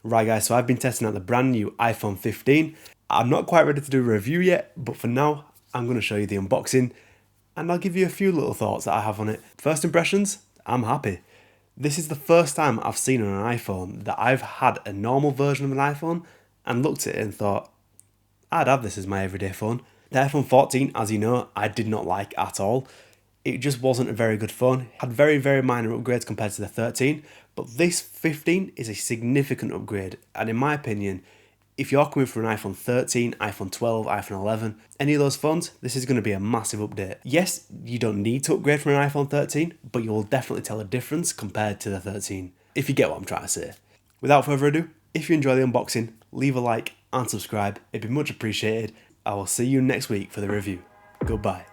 Right guys, so I've been testing out the brand new iPhone 15. I'm not quite ready to do a review yet, but for now, I'm going to show you the unboxing and I'll give you a few little thoughts that I have on it. First impressions, I'm happy. This is the first time I've seen on an iPhone that I've had a normal version of an iPhone and looked at it and thought, I'd have this as my everyday phone. The iPhone 14, as you know, I did not like at all. It just wasn't a very good phone. It had very, very minor upgrades compared to the 13, but this 15 is a significant upgrade. And in my opinion, if you're coming from an iPhone 13, iPhone 12, iPhone 11, any of those phones, this is going to be a massive update. Yes, you don't need to upgrade from an iPhone 13, but you will definitely tell a difference compared to the 13, if you get what I'm trying to say. Without further ado, if you enjoy the unboxing, leave a like and subscribe. It'd be much appreciated. I will see you next week for the review. Goodbye.